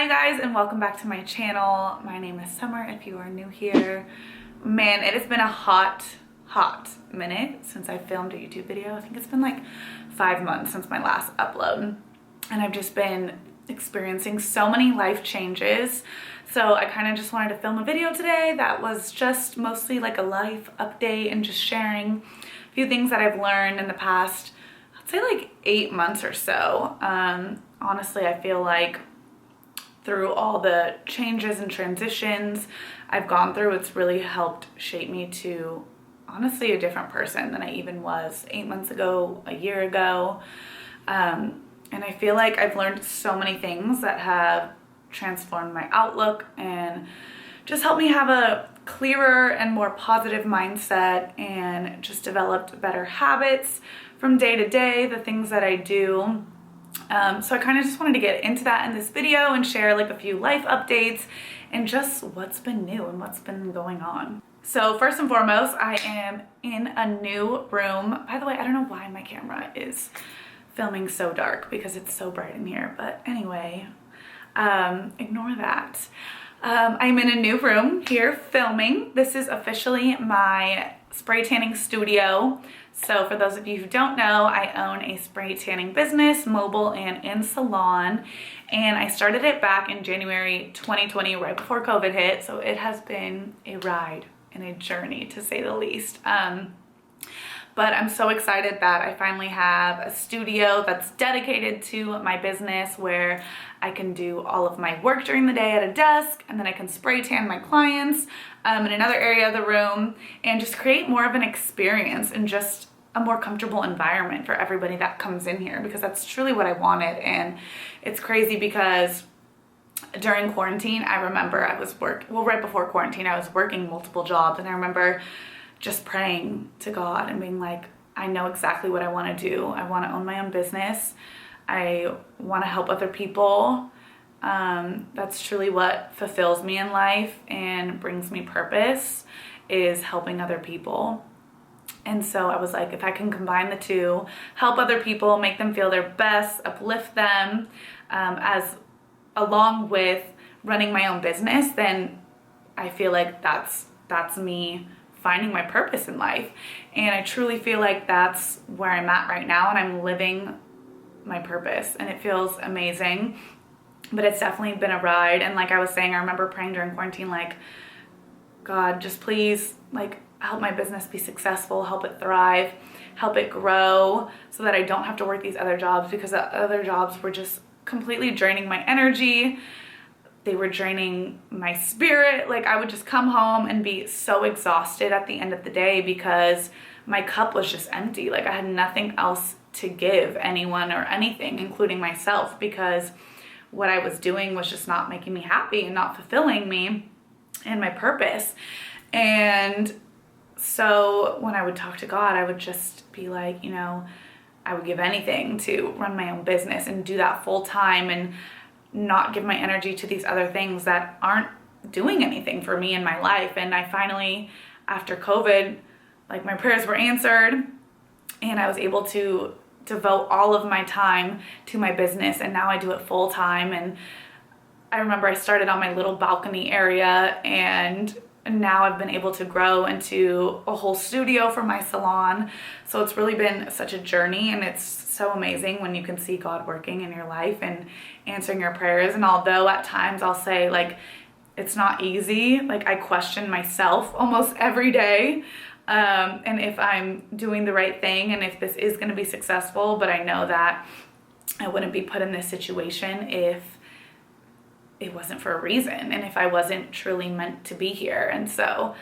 Hi guys, and welcome back to my channel. My name is Summer if you are new here. Man, it has been a hot minute since I filmed a YouTube video. I think it's been like 5 months since my last upload, and I've just been experiencing so many life changes. So I kind of just wanted to film a video today that was just mostly like a life update and just sharing a few things that I've learned in the past, I'd say like 8 months or so. Honestly, I feel like through all the changes and transitions I've gone through, it's really helped shape me to honestly a different person than I even was 8 months ago, a year ago. And I feel like I've learned so many things that have transformed my outlook and just helped me have a clearer and more positive mindset, and just developed better habits from day to day, the things that I do. So I kind of just wanted to get into that in this video and share like a few life updates and just what's been new and what's been going on. So first and foremost, I am in a new room. By the way, I don't know why my camera is filming so dark because it's so bright in here, but anyway, ignore that. I'm in a new room here filming. This is officially my spray tanning studio. So for those of you who don't know, I own a spray tanning business, mobile and in salon, and I started it back in January 2020, right before COVID hit. So it has been a ride and a journey, to say the least. But I'm so excited that I finally have a studio that's dedicated to my business, where I can do all of my work during the day at a desk, and then I can spray tan my clients in another area of the room, and just create more of an experience and just a more comfortable environment for everybody that comes in here, because that's truly what I wanted. And it's crazy because during quarantine, I remember I was right before quarantine, I was working multiple jobs, and I remember just praying to God and being like, I know exactly what I want to do. I want to own my own business. I want to help other people. That's truly what fulfills me in life and brings me purpose, is helping other people. And so I was like, if I can combine the two, help other people, make them feel their best, uplift them, as along with running my own business, then I feel like that's me finding my purpose in life. And I truly feel like that's where I'm at right now, and I'm living my purpose, and it feels amazing. But it's definitely been a ride. And like I was saying, I remember praying during quarantine, like, God, just please, like, help my business be successful, help it thrive, help it grow, so that I don't have to work these other jobs, because the other jobs were just completely draining my energy. They were draining my spirit. Like, I would just come home and be so exhausted at the end of the day because my cup was just empty. Like, I had nothing else to give anyone or anything, including myself, because what I was doing was just not making me happy and not fulfilling me and my purpose. And so when I would talk to God, I would just be like, you know, I would give anything to run my own business and do that full time, and not give my energy to these other things that aren't doing anything for me in my life. And I finally, after COVID, like, my prayers were answered, and I was able to devote all of my time to my business, and now I do it full time. And I remember I started on my little balcony area, and now I've been able to grow into a whole studio for my salon. So it's really been such a journey, and it's so amazing when you can see God working in your life and answering your prayers. And although at times I'll say, like, it's not easy, like, I question myself almost every day, and if I'm doing the right thing and if this is going to be successful. But I know that I wouldn't be put in this situation if it wasn't for a reason, and if I wasn't truly meant to be here. And so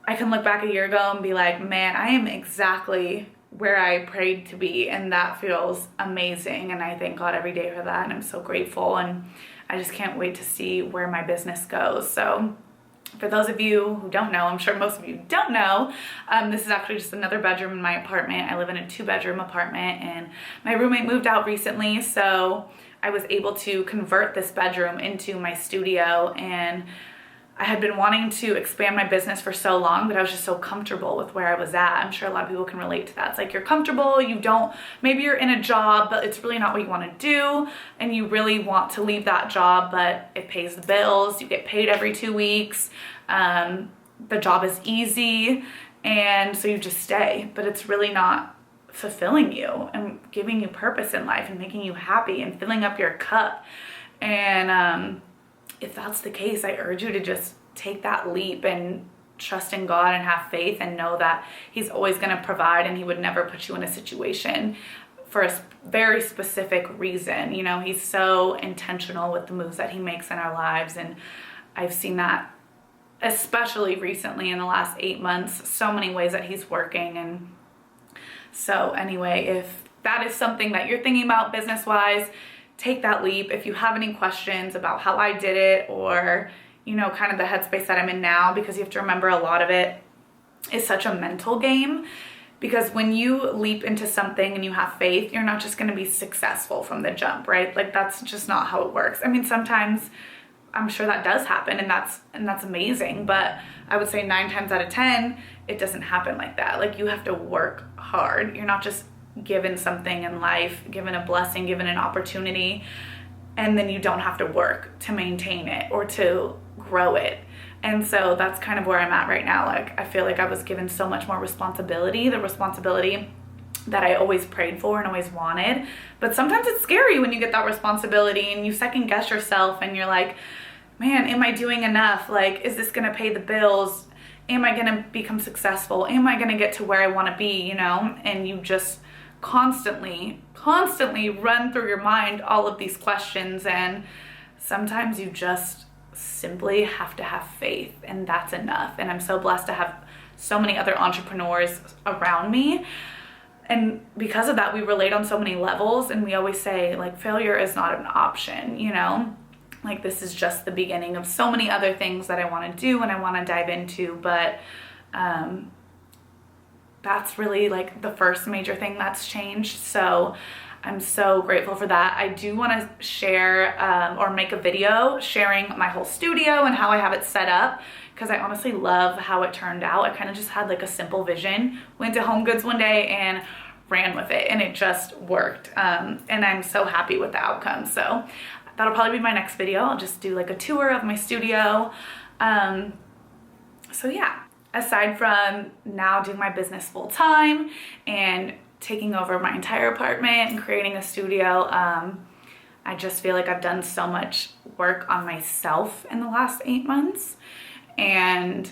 I can look back a year ago and be like, man, I am exactly where I prayed to be, and that feels amazing. And I thank God every day for that, and I'm so grateful, and I just can't wait to see where my business goes. So for those of you who don't know, I'm sure most of you don't know, this is actually just another bedroom in my apartment. I live in a 2-bedroom apartment, and my roommate moved out recently, so I was able to convert this bedroom into my studio. And I had been wanting to expand my business for so long, but I was just so comfortable with where I was at. I'm sure a lot of people can relate to that. It's like you're comfortable, maybe you're in a job, but it's really not what you want to do. And you really want to leave that job, but it pays the bills. You get paid every 2 weeks. The job is easy. And so you just stay, but it's really not fulfilling you and giving you purpose in life and making you happy and filling up your cup. And, if that's the case, I urge you to just take that leap and trust in God and have faith and know that He's always going to provide, and He would never put you in a situation for a very specific reason. You know, He's so intentional with the moves that He makes in our lives. And I've seen that especially recently in the last 8 months, so many ways that He's working. And so anyway, if that is something that you're thinking about business-wise, take that leap. If you have any questions about how I did it, or, you know, kind of the headspace that I'm in now, because you have to remember a lot of it is such a mental game. Because when you leap into something and you have faith, you're not just going to be successful from the jump, right? Like, that's just not how it works. I mean, sometimes I'm sure that does happen, and that's amazing, but I would say 9 times out of 10, it doesn't happen like that. Like, you have to work hard. You're not just given something in life, given a blessing, given an opportunity, and then you don't have to work to maintain it or to grow it. And so that's kind of where I'm at right now. Like, I feel like I was given so much more responsibility, the responsibility that I always prayed for and always wanted. But sometimes it's scary when you get that responsibility and you second guess yourself and you're like, man, am I doing enough? Like, is this gonna pay the bills? Am I gonna become successful? Am I gonna get to where I wanna be, you know? And you just constantly run through your mind all of these questions, and sometimes you just simply have to have faith, and that's enough. And I'm so blessed to have so many other entrepreneurs around me, and because of that, we relate on so many levels. And we always say, like, failure is not an option, you know? Like, this is just the beginning of so many other things that I want to do and I want to dive into. But that's really like the first major thing that's changed. So I'm so grateful for that. I do want to share or make a video sharing my whole studio and how I have it set up, because I honestly love how it turned out. I kind of just had like a simple vision, went to Home Goods one day and ran with it, and it just worked. And I'm so happy with the outcome. So that'll probably be my next video. I'll just do like a tour of my studio. So yeah, aside from now doing my business full time and taking over my entire apartment and creating a studio, I just feel like I've done so much work on myself in the last 8 months, and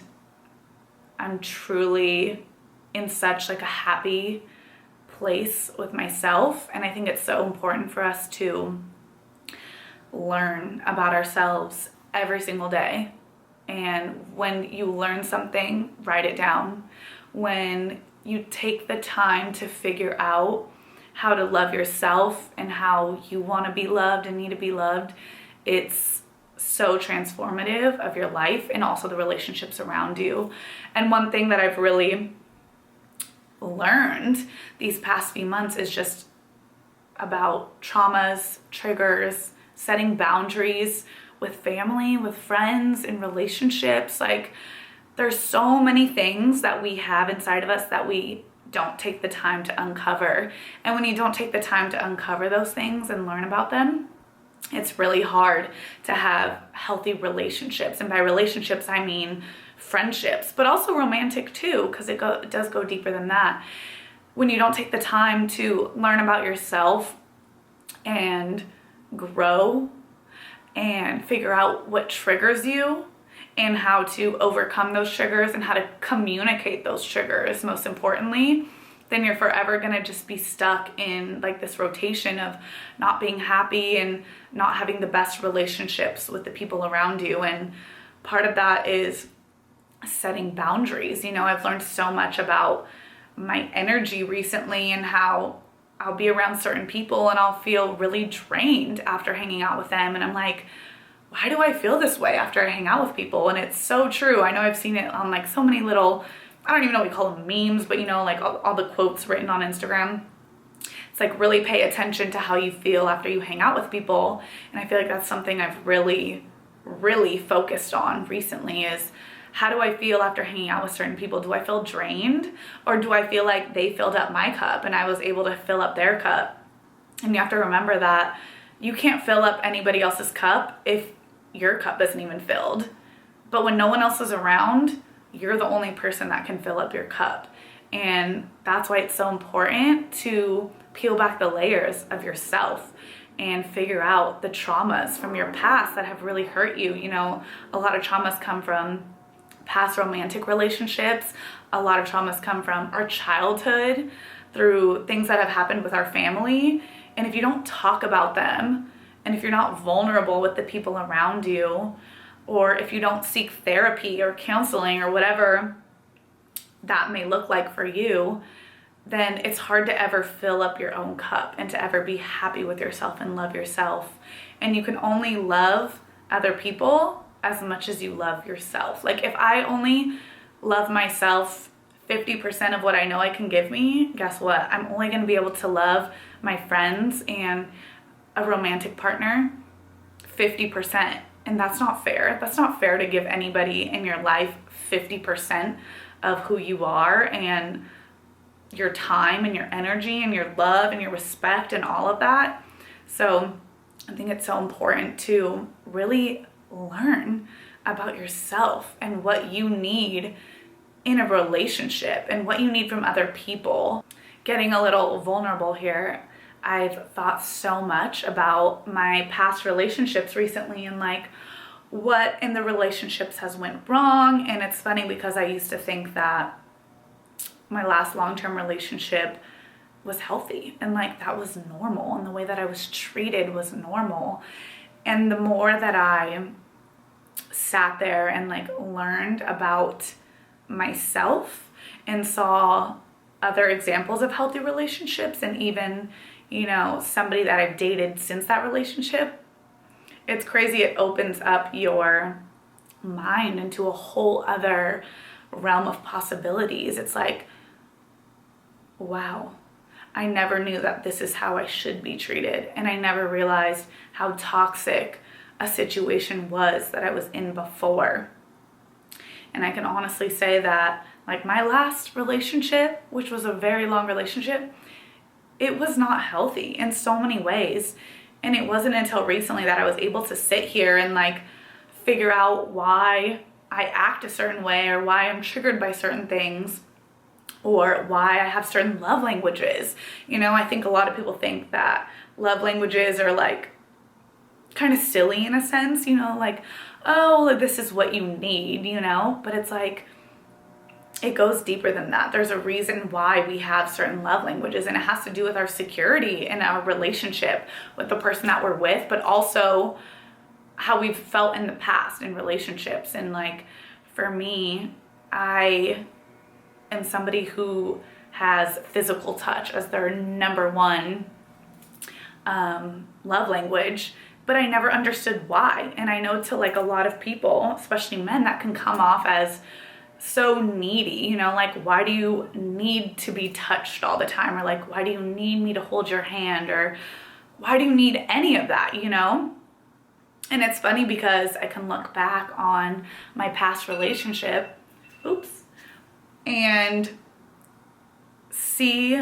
I'm truly in such like a happy place with myself. And I think it's so important for us to learn about ourselves every single day. And when you learn something, write it down. When you take the time to figure out how to love yourself and how you want to be loved and need to be loved, it's so transformative of your life and also the relationships around you. And one thing that I've really learned these past few months is just about traumas, triggers, setting boundaries with family, with friends, in relationships. Like, there's so many things that we have inside of us that we don't take the time to uncover. And when you don't take the time to uncover those things and learn about them, it's really hard to have healthy relationships. And by relationships, I mean friendships, but also romantic too, because it does go deeper than that. When you don't take the time to learn about yourself and grow and figure out what triggers you and how to overcome those triggers and how to communicate those triggers, most importantly, then you're forever gonna just be stuck in like this rotation of not being happy and not having the best relationships with the people around you. And part of that is setting boundaries. You know, I've learned so much about my energy recently and how I'll be around certain people and I'll feel really drained after hanging out with them. And I'm like, why do I feel this way after I hang out with people? And it's so true. I know I've seen it on like so many little, I don't even know what we call them, memes, but you know, like all the quotes written on Instagram. It's like, really pay attention to how you feel after you hang out with people. And I feel like that's something I've really really focused on recently is, how do I feel after hanging out with certain people? Do I feel drained, or do I feel like they filled up my cup and I was able to fill up their cup? And you have to remember that you can't fill up anybody else's cup if your cup isn't even filled. But when no one else is around, you're the only person that can fill up your cup. And that's why it's so important to peel back the layers of yourself and figure out the traumas from your past that have really hurt you. You know, a lot of traumas come from past romantic relationships. A lot of traumas come from our childhood, through things that have happened with our family. And if you don't talk about them, and if you're not vulnerable with the people around you, or if you don't seek therapy or counseling or whatever that may look like for you, then it's hard to ever fill up your own cup and to ever be happy with yourself and love yourself. And you can only love other people as much as you love yourself. Like, if I only love myself 50% of what I know I can give me, guess what? I'm only going to be able to love my friends and a romantic partner 50%. And that's not fair. That's not fair to give anybody in your life 50% of who you are, and your time and your energy and your love and your respect and all of that. So I think it's so important to really learn about yourself and what you need in a relationship and what you need from other people. Getting a little vulnerable here, I've thought so much about my past relationships recently, and like what in the relationships has went wrong. And it's funny because I used to think that my last long-term relationship was healthy and like that was normal, and the way that I was treated was normal. And the more that I sat there and like learned about myself and saw other examples of healthy relationships, and even, you know, somebody that I've dated since that relationship, it's crazy. It opens up your mind into a whole other realm of possibilities. It's like, wow, I never knew that this is how I should be treated. And I never realized how toxic a situation was that I was in before. And I can honestly say that, like, my last relationship, which was a very long relationship, it was not healthy in so many ways. And it wasn't until recently that I was able to sit here and like figure out why I act a certain way, or why I'm triggered by certain things, or why I have certain love languages. You know, I think a lot of people think that love languages are like kind of silly in a sense, you know, like, oh, like, this is what you need, you know, but it's like, it goes deeper than that. There's a reason why we have certain love languages, and it has to do with our security and our relationship with the person that we're with, but also how we've felt in the past in relationships. And like, for me, I am somebody who has physical touch as their number one love language, but I never understood why. And I know to like a lot of people, especially men, that can come off as so needy, you know, like, why do you need to be touched all the time? Or like, why do you need me to hold your hand? Or why do you need any of that, you know? And it's funny because I can look back on my past relationship, and see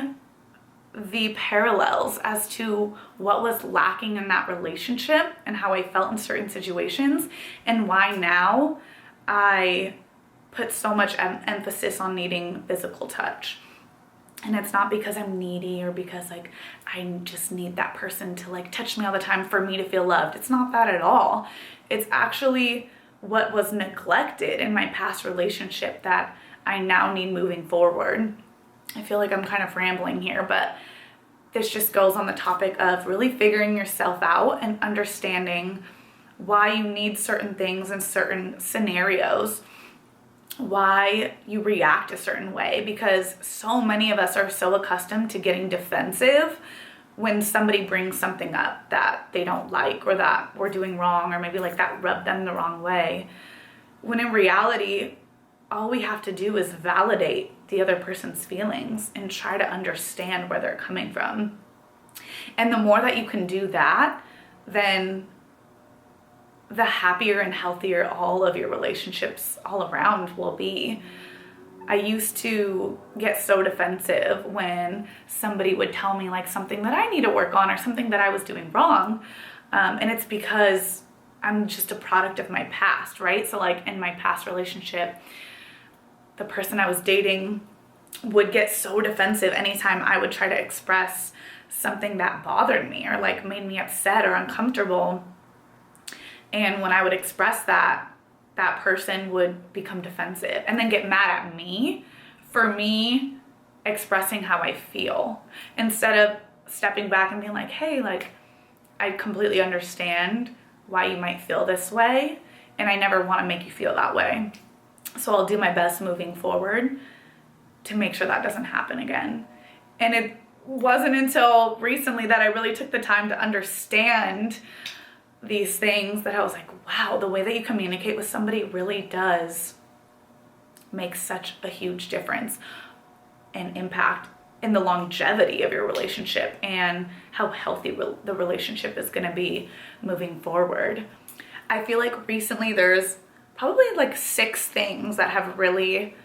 the parallels as to what was lacking in that relationship and how I felt in certain situations, and why now I put so much emphasis on needing physical touch. And it's not because I'm needy or because like I just need that person to like touch me all the time for me to feel loved. It's not that at all. It's actually what was neglected in my past relationship that I now need moving forward. I feel like I'm kind of rambling here, but this just goes on the topic of really figuring yourself out and understanding why you need certain things in certain scenarios, why you react a certain way, because so many of us are so accustomed to getting defensive when somebody brings something up that they don't like, or that we're doing wrong, or maybe like that rubbed them the wrong way. When in reality, all we have to do is validate the other person's feelings and try to understand where they're coming from. And the more that you can do that, then the happier and healthier all of your relationships all around will be. I used to get so defensive when somebody would tell me like something that I need to work on or something that I was doing wrong. And it's because I'm just a product of my past, right? So like in my past relationship, the person I was dating would get so defensive anytime I would try to express something that bothered me or like made me upset or uncomfortable. And when I would express that, that person would become defensive and then get mad at me for me expressing how I feel, instead of stepping back and being like, hey, like, I completely understand why you might feel this way, and I never want to make you feel that way. So I'll do my best moving forward to make sure that doesn't happen again. And it wasn't until recently that I really took the time to understand these things that I was like, wow, the way that you communicate with somebody really does make such a huge difference and impact in the longevity of your relationship and how healthy the relationship is going to be moving forward. I feel like recently there's probably like 6 things that have really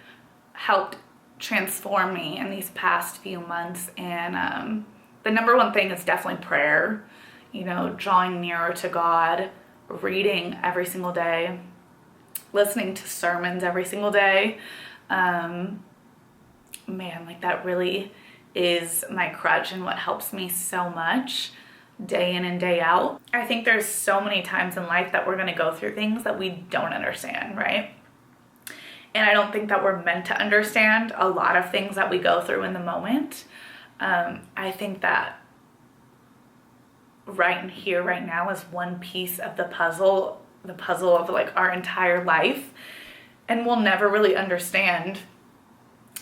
helped transform me in these past few months. And the number one thing is definitely prayer. You know, drawing nearer to God, reading every single day, listening to sermons every single day. Man, like that really is my crutch and what helps me so much day in and day out. I think there's so many times in life that we're going to go through things that we don't understand, right? And I don't think that we're meant to understand a lot of things that we go through in the moment. I think that right in here, right now is one piece of the puzzle of like our entire life. And we'll never really understand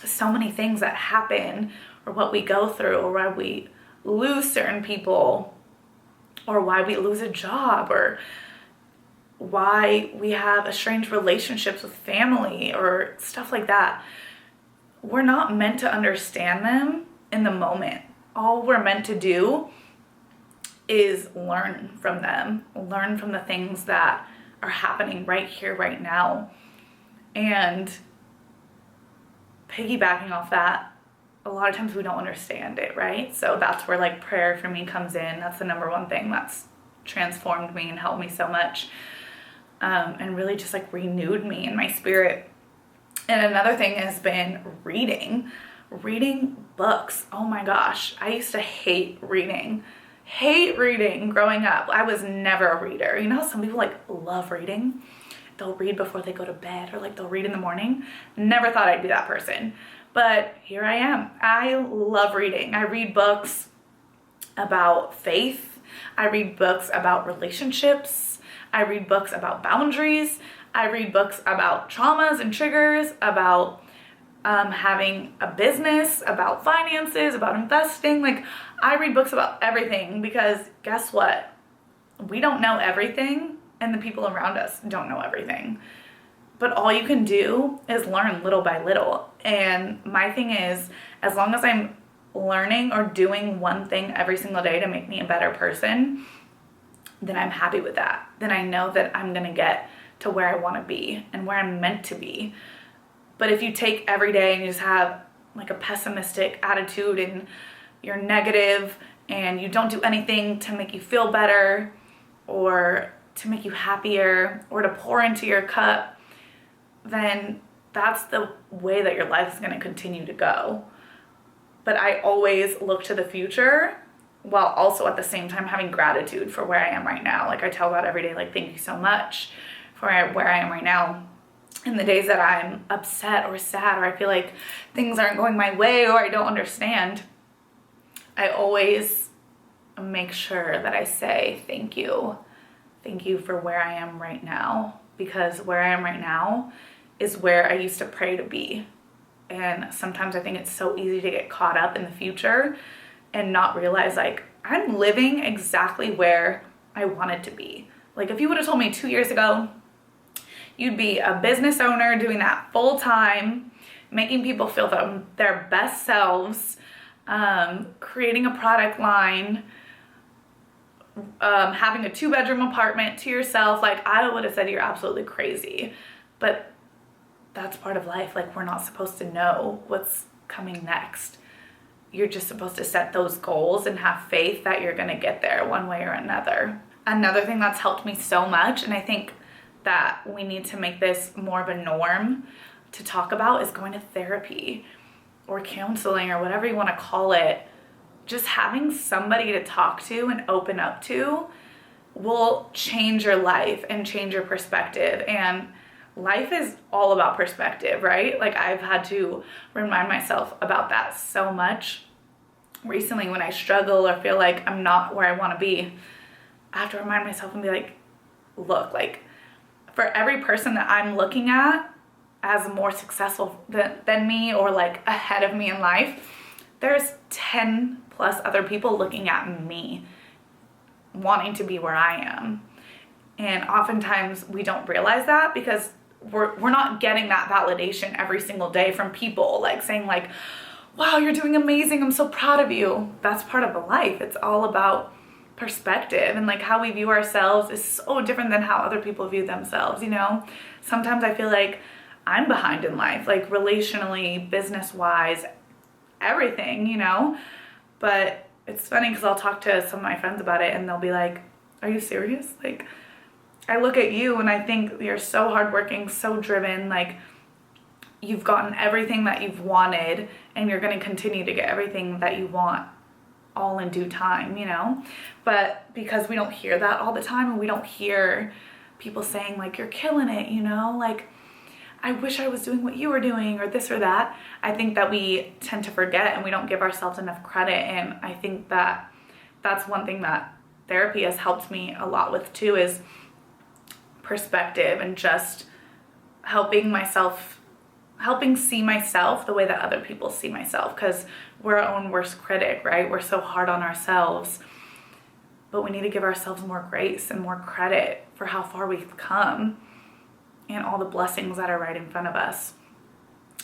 so many things that happen or what we go through or why we lose certain people or why we lose a job or why we have estranged relationships with family or stuff like that. We're not meant to understand them in the moment. All we're meant to do is learn from them, learn from the things that are happening right here, right now. And piggybacking off that, a lot of times we don't understand it, right? So that's where like prayer for me comes in. That's the number one thing that's transformed me and helped me so much, and really just like renewed me in my spirit. And another thing has been reading books. Oh my gosh, I used to hate reading growing up. I was never a reader. You know how some people like love reading? They'll read before they go to bed or like they'll read in the morning. Never thought I'd be that person. But here I am. I love reading. I read books about faith. I read books about relationships. I read books about boundaries. I read books about traumas and triggers, about having a business, about finances, about investing. Like, I read books about everything because guess what? We don't know everything and the people around us don't know everything. But all you can do is learn little by little. And my thing is, as long as I'm learning or doing one thing every single day to make me a better person, then I'm happy with that. Then I know that I'm going to get to where I want to be and where I'm meant to be. But if you take every day and you just have like a pessimistic attitude and you're negative and you don't do anything to make you feel better or to make you happier or to pour into your cup, then that's the way that your life is going to continue to go. But I always look to the future while also at the same time having gratitude for where I am right now. Like I tell God every day, like, thank you so much for where I am right now. In the days that I'm upset or sad or I feel like things aren't going my way or I don't understand, I always make sure that I say thank you. Thank you for where I am right now, because where I am right now is where I used to pray to be. And sometimes I think it's so easy to get caught up in the future and not realize like I'm living exactly where I wanted to be. Like if you would have told me 2 years ago, you'd be a business owner doing that full time, making people feel their best selves, creating a product line, having a 2-bedroom apartment to yourself. Like, I would have said you're absolutely crazy, but that's part of life. Like, we're not supposed to know what's coming next. You're just supposed to set those goals and have faith that you're going to get there one way or another. Another thing that's helped me so much, and I think that we need to make this more of a norm to talk about, is going to therapy or counseling or whatever you want to call it. Just having somebody to talk to and open up to will change your life and change your perspective. And life is all about perspective, right? Like, I've had to remind myself about that so much recently when I struggle or feel like I'm not where I want to be. I have to remind myself and be like, look, like, for every person that I'm looking at as more successful than me or like ahead of me in life, there's 10 plus other people looking at me wanting to be where I am. And oftentimes we don't realize that because we're not getting that validation every single day from people like saying like, wow, you're doing amazing, I'm so proud of you. That's part of the life. It's all about perspective, and like how we view ourselves is so different than how other people view themselves, you know? Sometimes I feel like I'm behind in life, like relationally, business-wise, everything, you know? But it's funny because I'll talk to some of my friends about it and they'll be like, are you serious? Like, I look at you and I think you're so hardworking, so driven, like you've gotten everything that you've wanted and you're going to continue to get everything that you want all in due time, you know? But because we don't hear that all the time, and we don't hear people saying like, you're killing it, you know? Like, I wish I was doing what you were doing or this or that. I think that we tend to forget and we don't give ourselves enough credit. And I think that that's one thing that therapy has helped me a lot with too, is perspective and just helping see myself the way that other people see myself, because we're our own worst critic, right? We're so hard on ourselves, but we need to give ourselves more grace and more credit for how far we've come and all the blessings that are right in front of us.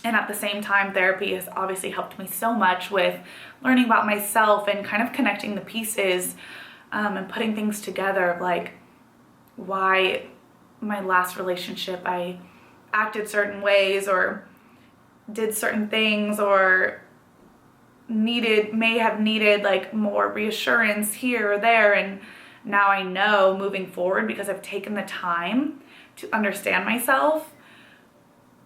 And at the same time, therapy has obviously helped me so much with learning about myself and kind of connecting the pieces and putting things together of like why my last relationship I acted certain ways or did certain things or may have needed like more reassurance here or there. And now I know moving forward, because I've taken the time to understand myself,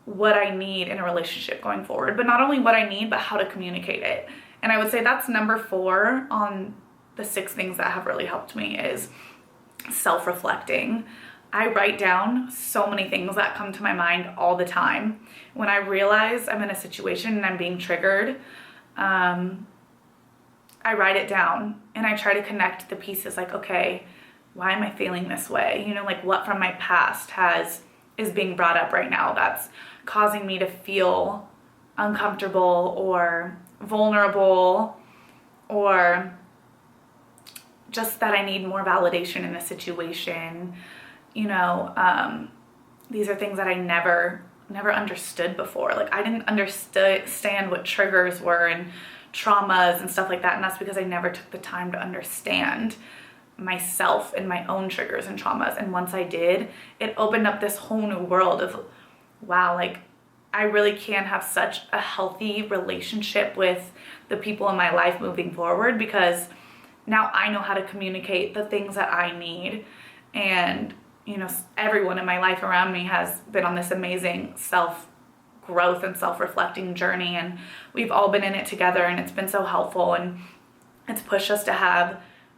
what I need in a relationship going forward. But not only what I need, but how to communicate it. And I would say that's number 4 on the 6 things that have really helped me, is self-reflecting. I write down so many things that come to my mind all the time. When I realize I'm in a situation and I'm being triggered, I write it down and I try to connect the pieces like, okay, why am I feeling this way? You know, like what from my past is being brought up right now that's causing me to feel uncomfortable or vulnerable, or just that I need more validation in the situation. You know, these are things that I never understood before. Like, I didn't understand what triggers were and traumas and stuff like that. And that's because I never took the time to understand myself and my own triggers and traumas. And once I did, it opened up this whole new world of, wow, like I really can have such a healthy relationship with the people in my life moving forward, because now I know how to communicate the things that I need. And you know, everyone in my life around me has been on this amazing self-growth and self-reflecting journey, and we've all been in it together, and it's been so helpful, and it's pushed us to have